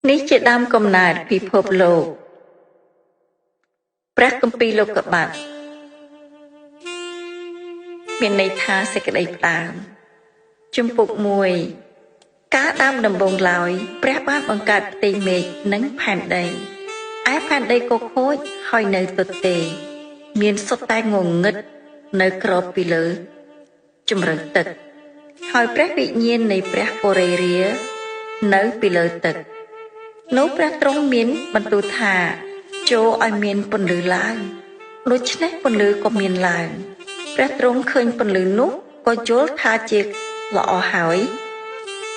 នេះជាដើមកំណើតពិភពលោកព្រះគម្ពីរលោកុបាទមានន័យថាសេចក្តីផ្ដើមជំពូក1ការដើមដំបូងឡើយព្រះបានបង្កើតផ្ទៃមេឃនិងផែនដីឯផែនដីក៏ខូចហើយនៅទទេមានសុទ្ធតែងងឹតនៅក្របពីលើជម្រៅទឹកហើយព្រះវិញ្ញាណនៃព្រះបរិរានៅពីលើទឹកនោះព្រះទ្រង់មានបន្ទូលថាចូលឲ្យមានពន្លឺឡើងដូច្នេះពន្លឺក៏មានឡើងព្រះទ្រង់ឃើញពន្លឺនោះក៏យល់ថាជាល្អហើយ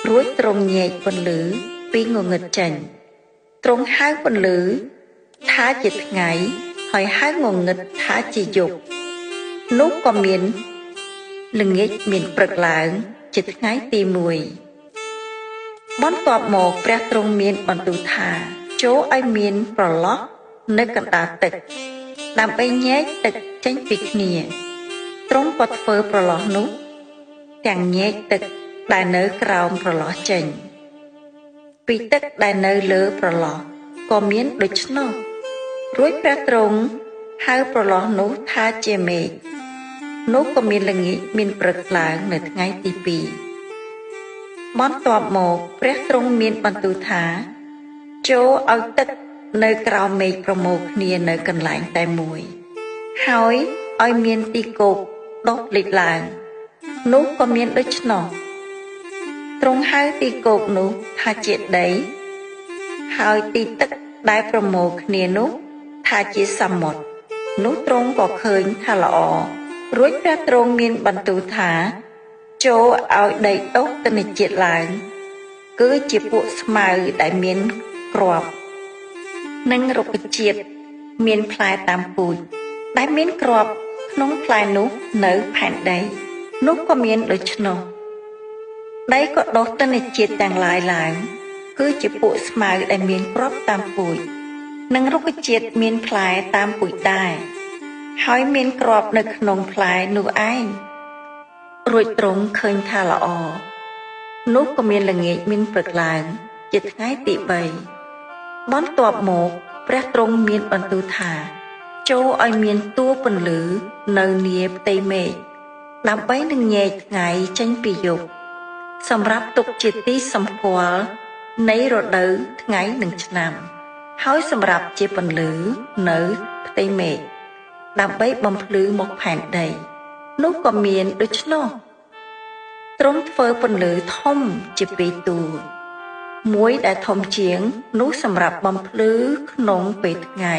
រួចទ្រង់ញែកពន្លឺពីងងឹតចេញទ្រង់ហៅពន្លឺថាជាថ្ងៃហើយហៅងងឹតថាជាយប់នោះក៏មានល្ងាចមានព្រឹកឡើងជាថ្ងៃទី1បន្ទាប់មកព្រះទ្រង់មានបន្ទូលថាចូលឲ្យមានប្រឡោះនៅកណ្ដាលទឹកដើម្បីញែកទឹកចេញពីគ្នាទ្រង់ក៏ធ្វើប្រឡោះនោះទាំងញែកទឹកដែលនៅក្រោមប្រឡោះចេញពីទឹកដែលនៅលើប្រឡោះក៏មានដូច្នោះរួចព្រះទ្រង់ហៅប្រឡោះនោះថាជាមេឃនោះក៏មានល្ងាចមានព្រឹកឡើងនៅថ្ងៃទី2បន្ទាប់មកព្រះទ្រង់មានបន្ទូលថាចូលឲ្យទឹកនៅក្រោមមេឃប្រមូលគ្នានៅកន្លែងតែមួយហើយឲ្យមានទីគោកដុះលេចឡើងនោះក៏មានដូច្នោះទ្រង់ហៅទីគោកនោះថាជាដីហើយទីទឹកដែលប្រមូលគ្នានោះថាជាសមុទ្រនោះទ្រង់ក៏ឃើញថាល្អរួចព្រះទ្រង់មានបន្ទូលថាចូលឲ្យដីដុះទនិជាតិឡើងគឺជាពួកស្មៅដែលមានគ្រាប់និងរុក្ខជាតិមានផ្លែតាមពូជដែលមានគ្រាប់ក្នុងផ្លែនោះនៅផែនដីនោះក៏មានដូច្នោះដីក៏ដុះទនិជាតិទាំងឡាយឡើងគឺជាពួកស្មៅដែលមានគ្រាប់តាមពូជនិងរុក្ខជាតិមានផ្លែតាមពូជដែរហើយមានគ្រាប់នៅក្នុងផ្លែនោះឯងរួចទ្រង់ឃើញថាល្អនោះក៏មានល្ងាចមានព្រឹកឡើងជាថ្ងៃទី3បន្ទាប់មកព្រះទ្រង់មានបន្ទូលថាចូលឲ្យមានតួពន្លឺនៅនាផ្ទៃមេឃដើម្បីនឹងញែកថ្ងៃចេញពីយប់សម្រាប់ទុកជាទីសម្គាល់នៃរដូវថ្ងៃនិងឆ្នាំហើយសម្រាប់ជាពន្លឺនៅផ្ទៃមេឃដើម្បីបំភ្លឺមកផែនដីនោះក៏មានដូច្នោះទ្រង់ធ្វើពន្លឺធំជាពីរតួមួយដែលធំជាងនោះសម្រាប់បំភ្លឺក្នុងពេលថ្ងៃ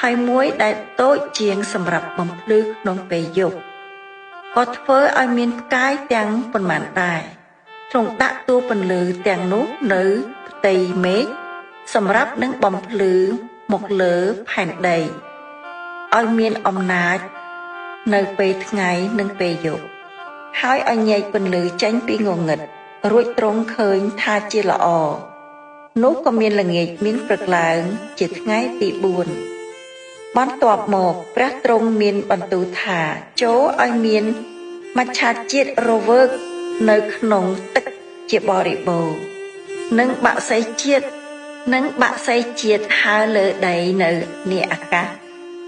ហើយមួយដែលតូចជាងសម្រាប់បំភ្លឺក្នុងពេលយប់ក៏ធ្វើឲ្យមានផ្កាយទាំងប៉ុន្មានដែរទ្រង់ដាក់តួពន្លឺទាំងនោះនៅផ្ទៃមេឃសម្រាប់នឹងបំភ្លឺមកលើផែនដីឲ្យមានអំណាចនៅពេលថ្ងៃនិងពេលយប់ហើយឲ្យញែកពន្លឺចេញពីងងឹតរួចទ្រង់ឃើញថាជាល្អនោះក៏មានល្ងាចមានព្រឹកឡើងជាថ្ងៃទី4បន្ទាប់មកព្រះទ្រង់មានបន្ទូលថាចូលឲ្យមានមច្ឆជាតិរវើកនៅក្នុងទឹកជាបរិបូរណ៍និងបក្សីជាតិហើរលើដីនៅនាអាកាស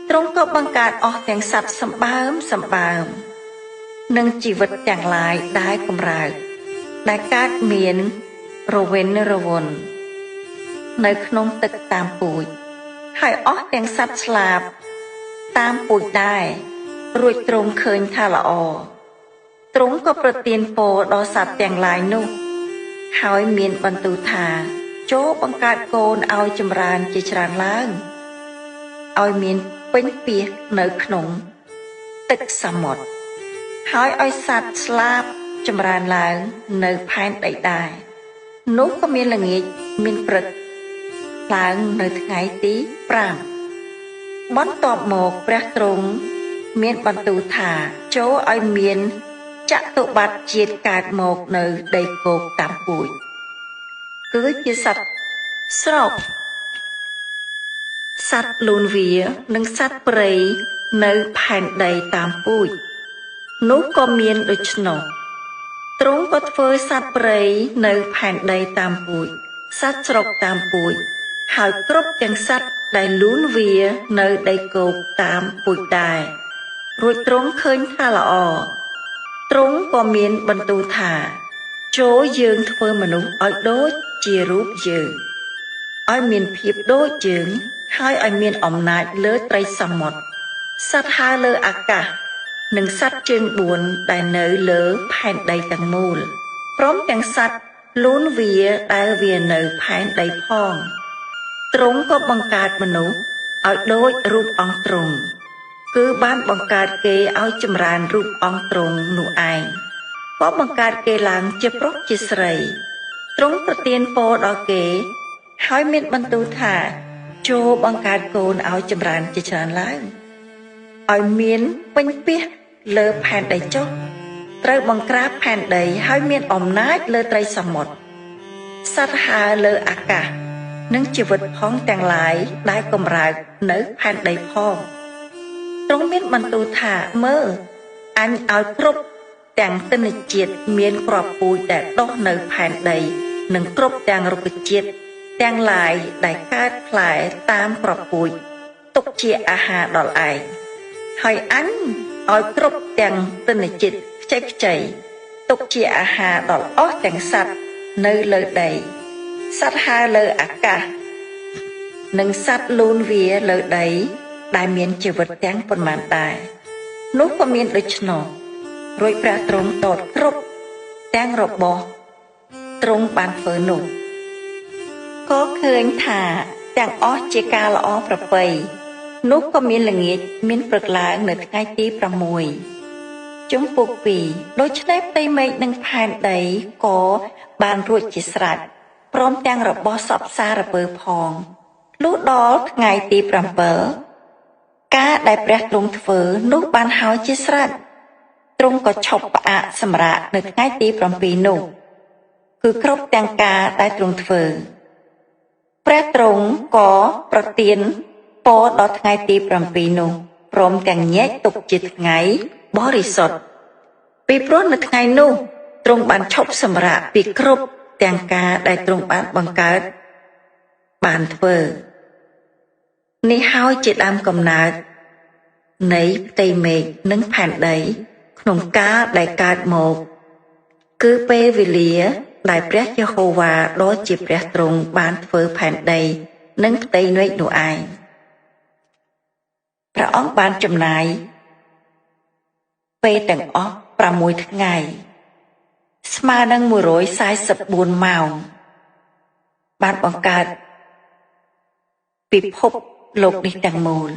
ទ្រង់ក៏បង្កើតអស់ទាំងសត្វសម្បើមនិងជីវិតទាំងឡាយដែលកម្រើកដែលកើតមានរវិនរវន់នៅក្នុងទឹកតាមពូជហើយអស់ទាំងសត្វស្លាបតាមពូជដែររួចទ្រង់ឃើញថាល្អទ្រង់ក៏ប្រទានពរដល់សត្វទាំងឡាយនោះហើយមានបន្ទូលថាចូលបង្កើតកូនឲ្យចម្រើនជាច្រើនឡើងឲ្យមានពេញពាសនៅក្នុងទឹកសមុទ្រហើយឲ្យសត្វស្លាបចម្រើនឡើងនៅផែនដីដែរនោះក៏មានល្ងាចមានព្រឹកឡើងនៅថ្ងៃទី5បន្ទាប់មកព្រះទ្រង់មានបន្ទូលថាចូលឲ្យមានចតុបត្តិជាតិកើតមកនៅដីគោកតាមពូជគឺជាសត្វស្រុកសត្វលូនវានិងសត្វព្រៃនៅផែនដីតាមពូជនោះក៏មានដូច្នោះទ្រង់ក៏ធ្វើសត្វព្រៃនៅផែនដីតាមពូជ សត្វស្រុកតាមពូជហើយគ្រប់ទាំងសត្វដែលលូនវានៅដីគោកតាមពូជដែររួចទ្រង់ឃើញថាល្អទ្រង់ក៏មានបន្ទូលថាចូលយើងធ្វើមនុស្សឲ្យដូចជារូបយើងឲ្យមានភាពដូចយើងហើយឲ្យមានអំណាចលើត្រីសមុទ្រសត្វហើរលើអាកាសនិងសត្វជើង4ដែលនៅលើផែនដីទាំងមូលព្រមទាំងសត្វលូនវាដែលវានៅផែនដីផងទ្រង់ក៏បង្កើតមនុស្សឲ្យដូចរូបអង្គទ្រង់គឺបានបង្កើតគេឲ្យចម្រើនរូបអង្គទ្រង់នោះឯងក៏បង្កើតគេឡើងជាប្រុសជាស្រីទ្រង់ប្រទានពរដល់គេហើយមានបន្ទូលថាចូលបង្កើតកូនឲ្យចម្រើនជាច្រើនឡើងឲ្យមានពេញពាសលើផែនដីចុះត្រូវបង្ក្រាបផែនដីហើយមានអំណាចលើត្រីសមុទ្រសត្វហើរលើអាកាសនិងជីវិតផងទាំងឡាយដែលកម្រើកនៅផែនដីផងទ្រង់មានបន្ទូលថាមើលអញឲ្យគ្រប់ទាំងទិន្នជាតិមានគ្រាប់ពូជដែលដុះនៅផែនដីនិងគ្រប់ទាំងរុក្ខជាតិទាំងឡាយដែលកើតផ្លែតាមគ្រាប់ពូជទុកជាអាហារដល់ឯងហើយអញឲ្យគ្រប់ទាំងទិន្នជាតិខ្ចីទុកជាអាហារដល់អស់ទាំងសត្វនៅលើដីសត្វហើរលើអាកាសនិងសត្វលូនវាលើដីដែលមានជីវិតទាំងប៉ុន្មានដែរនោះក៏មានដូច្នោះរួចព្រះទ្រង់តតគ្រប់ទាំងរបស់ទ្រង់បានធ្វើនោះក៏ឃើញថាទាំងអស់ជាការល្អប្រពៃនោះក៏មានល្ងាចមានព្រឹកឡើងនៅថ្ងៃទី6ជំពូក2ដូច្នេះផ្ទៃមេឃនិងផែនដីក៏បានរួចជាស្រេចព្រមទាំងរបស់សពសារពើផងលុះដល់ថ្ងៃទី7ការដែលព្រះទ្រង់ធ្វើនោះបានហើយជាស្រេចទ្រង់ក៏ឈប់ផ្អាកសម្រាកនៅថ្ងៃទី7នោះគឺគ្រប់ទាំងការដែលទ្រង់ធ្វើព្រះទ្រង់ក៏ប្រទានពរដល់ថ្ងៃទី7នោះព្រមទាំងញែកទុកជាថ្ងៃបរិសុទ្ធពីព្រោះនៅថ្ងៃនោះទ្រង់បានឈប់សម្រាកពីគ្រប់ទាំងការដែលទ្រង់បានបង្កើតបានធ្វើនេះហើយជាដើមកំណើតនៃផ្ទៃមេឃនិងផែនដីក្នុងកាលដែលកើតមកគឺពេលវេលាដែលព្រះយេហូវ៉ាដ៏ជាព្រះទ្រង់បានធ្វើផែនដីនិងផ្ទៃមេឃនោះឯងព្រះអង្គបានចំណាយពេលទាំងអស់6ថ្ងៃស្មើនឹង144ម៉ោងបានបង្កើតពិភពលោកនេះទាំងមូល